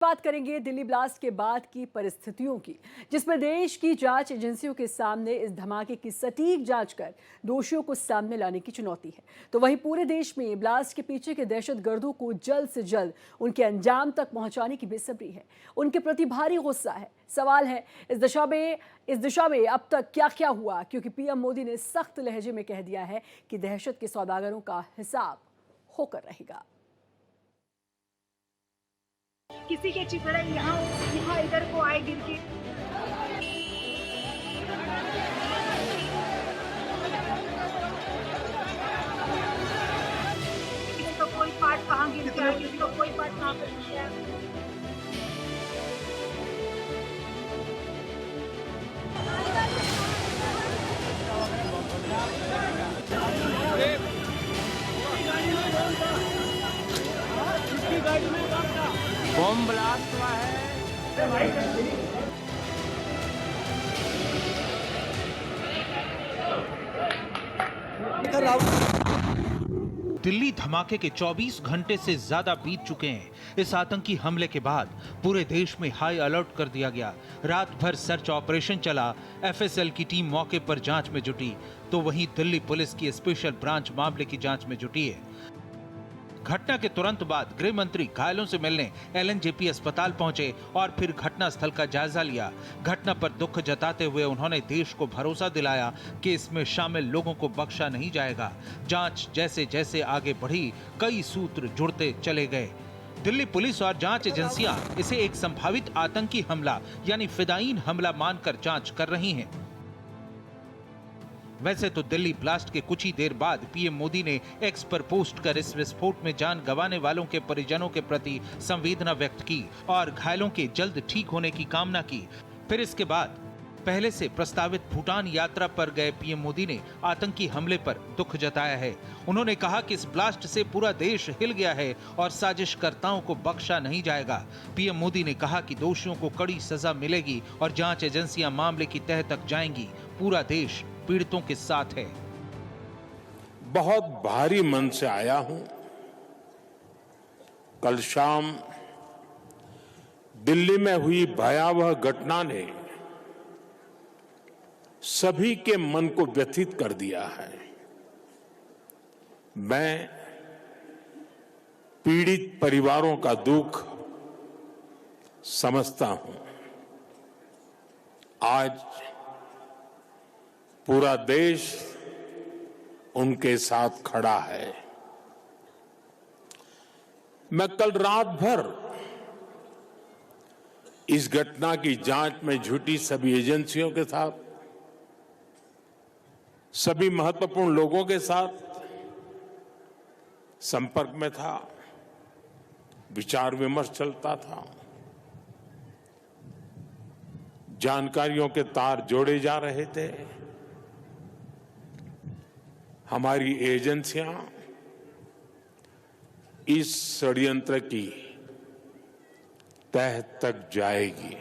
बात करेंगे दिल्ली ब्लास्ट के बाद की परिस्थितियों की, जिसमें देश की जांच एजेंसियों के सामने इस धमाके की सटीक जांच कर दोषियों को सामने लाने की चुनौती है। तो वहीं पूरे देश में ब्लास्ट के पीछे के दहशतगर्दों को जल्द से जल्द उनके अंजाम तक पहुंचाने की बेसब्री है, उनके प्रति भारी गुस्सा है। सवाल है इस दिशा में अब तक क्या क्या हुआ, क्योंकि पीएम मोदी ने सख्त लहजे में कह दिया है कि दहशत के सौदागरों का हिसाब होकर रहेगा। किसी के चिथड़े यहाँ इधर को आए गिर के। किसी का कोई पार्ट कहाँ गिर गया, किसी का कोई पार्ट कहाँ पर गिर गया। बम ब्लास्ट हुआ है। दिल्ली धमाके के 24 घंटे से ज्यादा बीत चुके हैं। इस आतंकी हमले के बाद पूरे देश में हाई अलर्ट कर दिया गया। रात भर सर्च ऑपरेशन चला। एफएसएल की टीम मौके पर जांच में जुटी, तो वहीं दिल्ली पुलिस की स्पेशल ब्रांच मामले की जांच में जुटी है। घटना के तुरंत बाद गृह मंत्री घायलों से मिलने एलएनजेपी अस्पताल पहुंचे और फिर घटना स्थल का जायजा लिया। घटना पर दुख जताते हुए उन्होंने देश को भरोसा दिलाया कि इसमें शामिल लोगों को बख्शा नहीं जाएगा। जांच जैसे जैसे आगे बढ़ी, कई सूत्र जुड़ते चले गए। दिल्ली पुलिस और जांच एजेंसियां इसे एक संभावित आतंकी हमला यानी फिदायीन हमला मानकर जांच कर रही हैं। वैसे तो दिल्ली ब्लास्ट के कुछ ही देर बाद पीएम मोदी ने एक्स पर पोस्ट कर इस विस्फोट में जान गंवाने वालों के परिजनों के प्रति संवेदना व्यक्त की और घायलों के जल्द ठीक होने की कामना की। फिर इसके बाद पहले से प्रस्तावित भूटान यात्रा पर गए पीएम मोदी ने आतंकी हमले पर दुख जताया है। उन्होंने कहा कि इस ब्लास्ट से पूरा देश हिल गया है और साजिशकर्ताओं को बख्शा नहीं जाएगा। पीएम मोदी ने कहा कि दोषियों को कड़ी सजा मिलेगी और जांच एजेंसियां मामले की तह तक जाएंगी। पूरा देश पीड़ितों के साथ है। बहुत भारी मन से आया हूं। कल शाम दिल्ली में हुई भयावह घटना ने सभी के मन को व्यथित कर दिया है। मैं पीड़ित परिवारों का दुख समझता हूं। आज पूरा देश उनके साथ खड़ा है। मैं कल रात भर इस घटना की जांच में जुटी सभी एजेंसियों के साथ, सभी महत्वपूर्ण लोगों के साथ संपर्क में था, विचार विमर्श चलता था, जानकारियों के तार जोड़े जा रहे थे। हमारी एजेंसियां इस षड्यंत्र की तह तक जाएगी।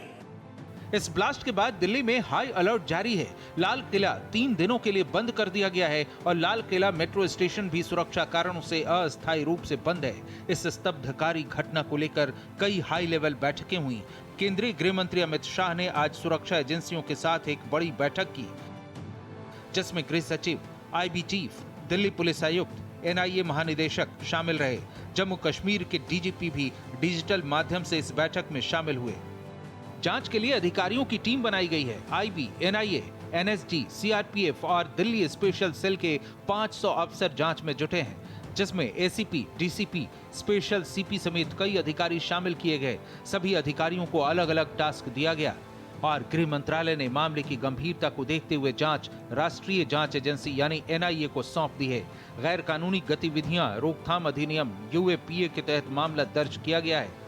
इस ब्लास्ट के बाद दिल्ली में हाई अलर्ट जारी है। लाल किला 3 दिनों के लिए बंद कर दिया गया है और लाल किला मेट्रो स्टेशन भी सुरक्षा कारणों से अस्थायी रूप से बंद है। इस स्तब्धकारी घटना को लेकर कई हाई लेवल बैठकें हुई। केंद्रीय गृह मंत्री अमित शाह ने आज सुरक्षा एजेंसियों के साथ एक बड़ी बैठक की, जिसमें गृह सचिव, आईबी चीफ, दिल्ली पुलिस आयुक्त, एनआईए महानिदेशक शामिल रहे। जम्मू कश्मीर के डीजीपी भी डिजिटल माध्यम से इस बैठक में शामिल हुए। जांच के लिए अधिकारियों की टीम बनाई गई है। आईबी, एनआईए, एनएसजी, सीआरपीएफ और दिल्ली स्पेशल सेल के 500 अफसर जांच में जुटे हैं, जिसमें एसीपी, डीसीपी, स्पेशल सीपी समेत कई अधिकारी शामिल किए गए। सभी अधिकारियों को अलग अलग टास्क दिया गया और गृह मंत्रालय ने मामले की गंभीरता को देखते हुए जांच राष्ट्रीय जांच एजेंसी यानी एनआईए को सौंप दी है। गैर कानूनी गतिविधियां रोकथाम अधिनियम यूएपीए के तहत मामला दर्ज किया गया है।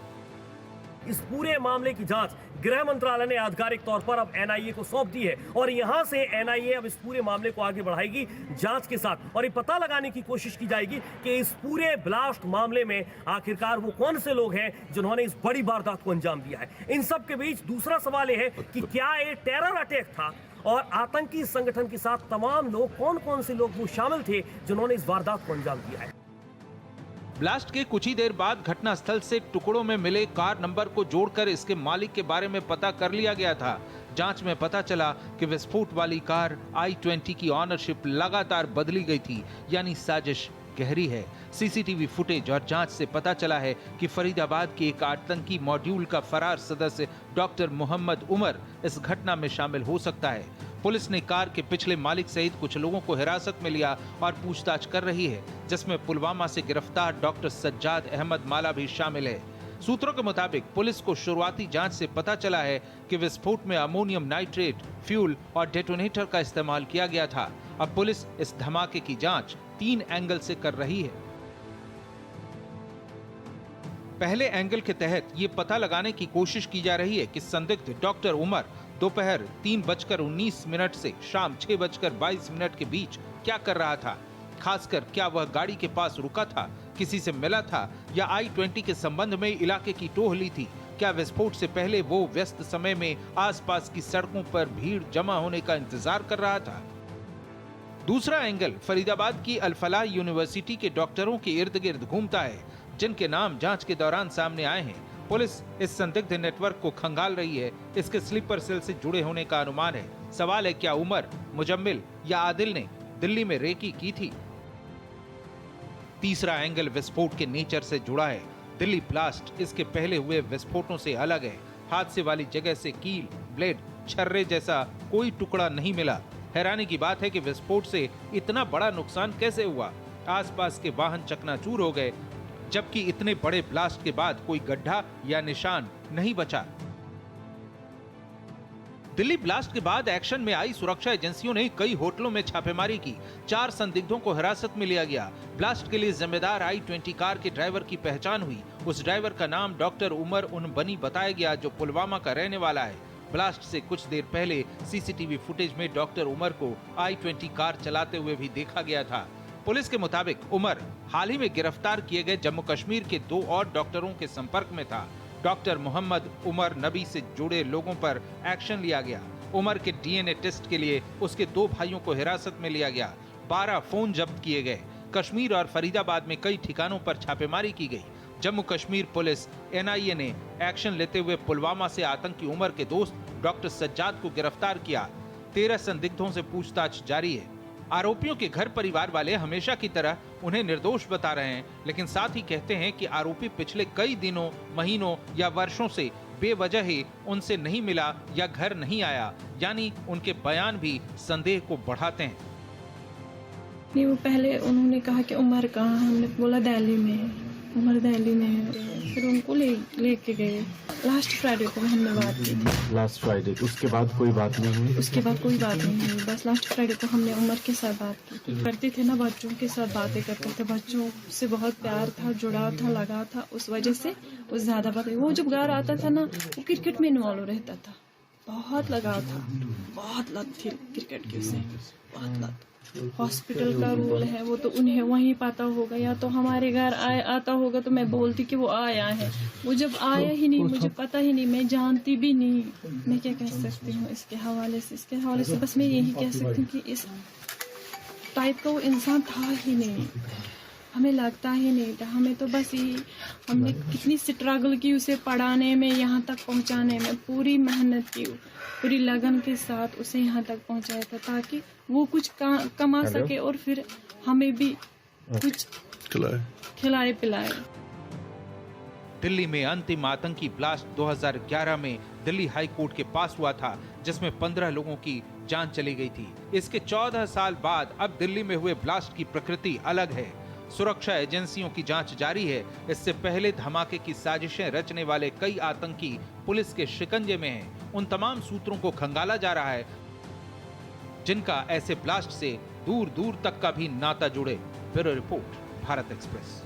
इस पूरे मामले की जांच गृह मंत्रालय ने आधिकारिक तौर पर अब एनआईए को सौंप दी है और यहां से एनआईए अब इस पूरे मामले को आगे बढ़ाएगी जांच के साथ और ये पता लगाने की कोशिश की जाएगी कि इस पूरे ब्लास्ट मामले में आखिरकार वो कौन से लोग हैं जिन्होंने इस बड़ी वारदात को अंजाम दिया है। इन सब के बीच दूसरा सवाल यह है कि क्या ये टेरर अटैक था और आतंकी संगठन के साथ तमाम लोग, कौन कौन से लोग वो शामिल थे जिन्होंने इस वारदात को अंजाम दिया है। ब्लास्ट के कुछ ही देर बाद घटनास्थल से टुकड़ों में मिले कार नंबर को जोड़कर इसके मालिक के बारे में पता कर लिया गया था। जांच में पता चला कि विस्फोट वाली कार i20 की ऑनरशिप लगातार बदली गई थी, यानी साजिश गहरी है। सीसीटीवी फुटेज और जांच से पता चला है कि फरीदाबाद के एक आतंकी मॉड्यूल का फरार सदस्य डॉक्टर मोहम्मद उमर इस घटना में शामिल हो सकता है। पुलिस ने कार के पिछले मालिक सहित कुछ लोगों को हिरासत में लिया और पूछताछ कर रही है, जिसमें पुलवामा से गिरफ्तार डॉक्टर सज्जाद अहमद माला भी शामिल है। सूत्रों के मुताबिक पुलिस को शुरुआती जांच से पता चला है कि विस्फोट में अमोनियम नाइट्रेट, फ्यूल और डेटोनेटर का इस्तेमाल किया गया था। अब पुलिस इस धमाके की जांच 3 एंगल से कर रही है। पहले एंगल के तहत ये पता लगाने की कोशिश की जा रही है कि संदिग्ध डॉक्टर उमर दोपहर 3:19 से शाम 6:22 के बीच क्या कर रहा था। खासकर क्या वह गाड़ी के पास रुका था, किसी से मिला था या i20 के संबंध में इलाके की टोह ली थी। क्या विस्फोट से पहले वो व्यस्त समय में आसपास की सड़कों पर भीड़ जमा होने का इंतजार कर रहा था। दूसरा एंगल फरीदाबाद की अल-फलाह यूनिवर्सिटी के डॉक्टरों के इर्द गिर्द घूमता है, जिनके नाम जांच के दौरान सामने आए हैं। पुलिस इस संदिग्ध नेटवर्क को खंगाल रही है। इसके स्लीपर सेल से जुड़े होने का अनुमान है। सवाल है, क्या उमर, मुजम्मिल या आदिल ने दिल्ली में रेकी की थी। तीसरा एंगल विस्फोट के नेचर से जुड़ा है। दिल्ली ब्लास्ट इसके पहले हुए विस्फोटों से अलग है। हादसे वाली जगह से कील, ब्लेड, छर्रे जैसा कोई टुकड़ा नहीं मिला। हैरानी की बात है कि विस्फोट से इतना बड़ा नुकसान कैसे हुआ। आसपास के वाहन चकनाचूर हो गए, जबकि इतने बड़े ब्लास्ट के बाद कोई गड्ढा या निशान नहीं बचा। दिल्ली ब्लास्ट के बाद एक्शन में आई सुरक्षा एजेंसियों ने कई होटलों में छापेमारी की। 4 संदिग्धों को हिरासत में लिया गया। ब्लास्ट के लिए जिम्मेदार i20 कार के ड्राइवर की पहचान हुई। उस ड्राइवर का नाम डॉक्टर उमर उन बनी बताया गया, जो पुलवामा का रहने वाला है। ब्लास्ट से कुछ देर पहले सीसीटीवी फुटेज में डॉक्टर उमर को i20 कार चलाते हुए भी देखा गया था। पुलिस के मुताबिक उमर हाल ही में गिरफ्तार किए गए जम्मू कश्मीर के 2 और डॉक्टरों के संपर्क में था। डॉक्टर मोहम्मद उमर नबी से जुड़े लोगों पर एक्शन लिया गया। उमर के डीएनए टेस्ट के लिए उसके 2 भाइयों को हिरासत में लिया गया। 12 फोन जब्त किए गए। कश्मीर और फरीदाबाद में कई ठिकानों पर छापेमारी की गई। जम्मू कश्मीर पुलिस एनआईए ने एक्शन लेते हुए पुलवामा से आतंकी उमर के दोस्त डॉक्टर सज्जाद को गिरफ्तार किया। 13 संदिग्धों से पूछताछ जारी है। आरोपियों के घर परिवार वाले हमेशा की तरह उन्हें निर्दोष बता रहे हैं, लेकिन साथ ही कहते हैं कि आरोपी पिछले कई दिनों, महीनों या वर्षों से बेवजह ही उनसे नहीं मिला या घर नहीं आया, यानी उनके बयान भी संदेह को बढ़ाते हैं। नहीं, वो पहले उन्होंने कहा कि उमर कहाँ, हमने बोला दिल्ली में है, उमर दिल्ली में है। फिर उनको लेके गए। लास्ट फ्राइडे को हमने बात की थी। लास्ट फ्राइडे, उसके बाद कोई बात नहीं हुई? उसके बाद कोई बात नहीं हुई। बस लास्ट फ्राइडे को हमने उमर के साथ बात की। करते थे ना, बच्चों के साथ बातें करते थे। बच्चों से बहुत प्यार था, जुड़ाव था, लगा था। उस वजह से वो ज्यादा बात। वो जब घर आता था ना, वो क्रिकेट में इन्वॉल्व रहता था। बहुत लगाव था, बहुत लत थी क्रिकेट की उसे, बहुत लत। हॉस्पिटल का रूल है, वो तो उन्हें वहीं पता होगा, या तो हमारे घर आता होगा तो मैं बोलती कि वो आया है। वो जब आया ही नहीं, मुझे पता ही नहीं, मैं जानती भी नहीं। मैं क्या कह सकती हूँ इसके हवाले से बस मैं यही कह सकती हूँ कि इस टाइप का वो इंसान था ही नहीं। हमें लगता ही नहीं था। हमें तो बस ये, हमने कितनी स्ट्रगल की उसे पढ़ाने में, यहाँ तक पहुँचाने में, पूरी मेहनत की, पूरी लगन के साथ उसे यहाँ तक पहुँचाया था, ताकि वो कुछ कमा सके और फिर हमें भी कुछ खिलाए पिलाए। दिल्ली में अंतिम आतंकी ब्लास्ट 2011 में दिल्ली हाई कोर्ट के पास हुआ था, जिसमें 15 लोगों की जान चली गई थी। इसके 14 साल बाद अब दिल्ली में हुए ब्लास्ट की प्रकृति अलग है। सुरक्षा एजेंसियों की जांच जारी है। इससे पहले धमाके की साजिशें रचने वाले कई आतंकी पुलिस के शिकंजे में हैं। उन तमाम सूत्रों को खंगाला जा रहा है जिनका ऐसे ब्लास्ट से दूर दूर तक का भी नाता जुड़े। Bureau report, Bharat express.